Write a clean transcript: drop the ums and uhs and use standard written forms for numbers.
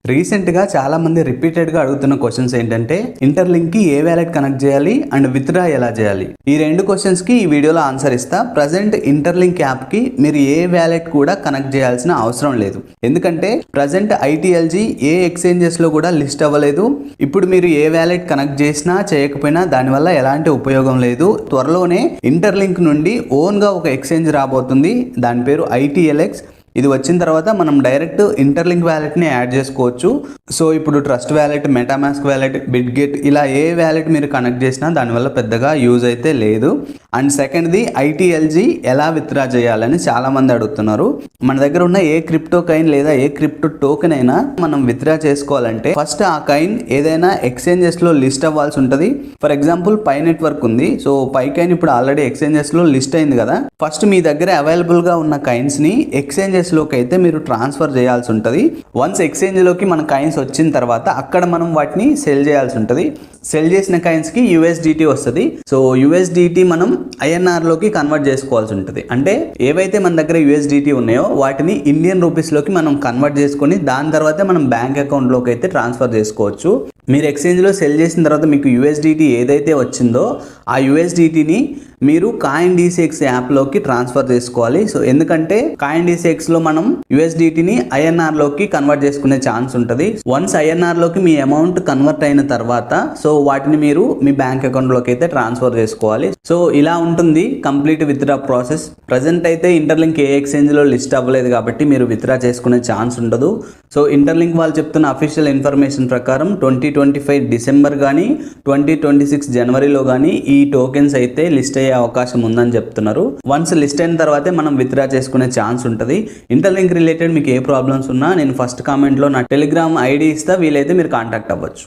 రీసెంట్గా చాలా మంది రిపీటెడ్గా అడుగుతున్న క్వశ్చన్స్ ఏంటంటే ఇంటర్లింక్కి ఏ వ్యాలెట్ కనెక్ట్ చేయాలి అండ్ విత్డ్రా ఎలా చేయాలి. ఈ రెండు క్వశ్చన్స్కి ఈ వీడియోలో ఆన్సర్ ఇస్తా. ప్రజెంట్ ఇంటర్లింక్ యాప్కి మీరు ఏ వ్యాలెట్ కూడా కనెక్ట్ చేయాల్సిన అవసరం లేదు. ఎందుకంటే ప్రజెంట్ ఐటీఎల్జీ ఏ ఎక్స్చేంజెస్లో కూడా లిస్ట్ అవ్వలేదు. ఇప్పుడు మీరు ఏ వ్యాలెట్ కనెక్ట్ చేసినా చేయకపోయినా దానివల్ల ఎలాంటి ఉపయోగం లేదు. త్వరలోనే ఇంటర్లింక్ నుండి ఓన్గా ఒక ఎక్స్చేంజ్ రాబోతుంది. దాని పేరు ITLX. ఇది వచ్చిన తర్వాత మనం డైరెక్ట్ ఇంటర్లింక్ వ్యాలెట్ని యాడ్ చేసుకోవచ్చు. సో ఇప్పుడు trust wallet, MetaMask wallet, Bitget ఇలా ఏ వ్యాలెట్ మీరు కనెక్ట్ చేసినా దానివల్ల పెద్దగా యూజ్ అయితే లేదు. అండ్ సెకండ్ది ఐటీఎల్జీ ఎలా విత్డ్రా చేయాలని చాలామంది అడుగుతున్నారు. మన దగ్గర ఉన్న ఏ క్రిప్టో కాయిన్ లేదా ఏ క్రిప్టో టోకెన్ అయినా మనం విత్డ్రా చేసుకోవాలంటే ఫస్ట్ ఆ కాయిన్ ఏదైనా ఎక్స్చేంజెస్లో లిస్ట్ అవ్వాల్సి ఉంటుంది. ఫర్ ఎగ్జాంపుల్ పై నెట్వర్క్ ఉంది. సో పై కాయిన్ ఇప్పుడు ఆల్రెడీ ఎక్స్చేంజెస్లో లిస్ట్ అయింది కదా. ఫస్ట్ మీ దగ్గర అవైలబుల్గా ఉన్న కాయిన్స్ని ఎక్స్చేంజెస్లోకి అయితే మీరు ట్రాన్స్ఫర్ చేయాల్సి ఉంటుంది. వన్స్ ఎక్స్చేంజ్లోకి మన కాయిన్స్ వచ్చిన తర్వాత అక్కడ మనం వాటిని సెల్ చేయాల్సి ఉంటుంది. సెల్ చేసిన కాయిన్స్కి USDT వస్తుంది. సో USDT మనం INRలోకి కన్వర్ట్ చేసుకోవాల్సి ఉంటుంది. అంటే ఏవైతే మన దగ్గర USDT ఉన్నాయో వాటిని ఇండియన్ రూపీస్లోకి మనం కన్వర్ట్ చేసుకొని దాని తర్వాత మనం బ్యాంక్ అకౌంట్లోకి అయితే ట్రాన్స్ఫర్ చేసుకోవచ్చు. మీరు ఎక్స్చేంజ్లో సెల్ చేసిన తర్వాత మీకు USDT ఏదైతే వచ్చిందో ఆ USDTని మీరు CoinDCX యాప్లోకి ట్రాన్స్ఫర్ చేసుకోవాలి. సో ఎందుకంటే CoinDCXలో మనం USDTని INRలోకి కన్వర్ట్ చేసుకునే ఛాన్స్ ఉంటుంది. వన్స్ INRలోకి మీ అమౌంట్ కన్వర్ట్ అయిన తర్వాత సో వాటిని మీరు మీ బ్యాంక్ అకౌంట్లోకి అయితే ట్రాన్స్ఫర్ చేసుకోవాలి. సో ఇలా ఉంటుంది కంప్లీట్ విత్డ్రా ప్రాసెస్. ప్రజెంట్ అయితే ఇంటర్లింక్ ఏ ఎక్స్చేంజ్లో లిస్ట్ అవ్వలేదు కాబట్టి మీరు విత్డ్రా చేసుకునే ఛాన్స్ ఉండదు. సో ఇంటర్లింక్ వాళ్ళు చెప్తున్న అఫీషియల్ ఇన్ఫర్మేషన్ ప్రకారం 2025 డిసెంబర్ కానీ 2026 జనవరిలో కానీ ఈ టోకెన్స్ అయితే లిస్ట్ అయ్యే అవకాశం ఉందని చెప్తున్నారు. వన్స్ లిస్ట్ అయిన తర్వాతే మనం విత్డ్రా చేసుకునే ఛాన్స్ ఉంటుంది. ఇంటర్లింక్ రిలేటెడ్ మీకు ఏ ప్రాబ్లమ్స్ ఉన్నా నేను ఫస్ట్ కామెంట్లో నా టెలిగ్రామ్ ID ఇస్తా. వీలైతే మీరు కాంటాక్ట్ అవ్వచ్చు.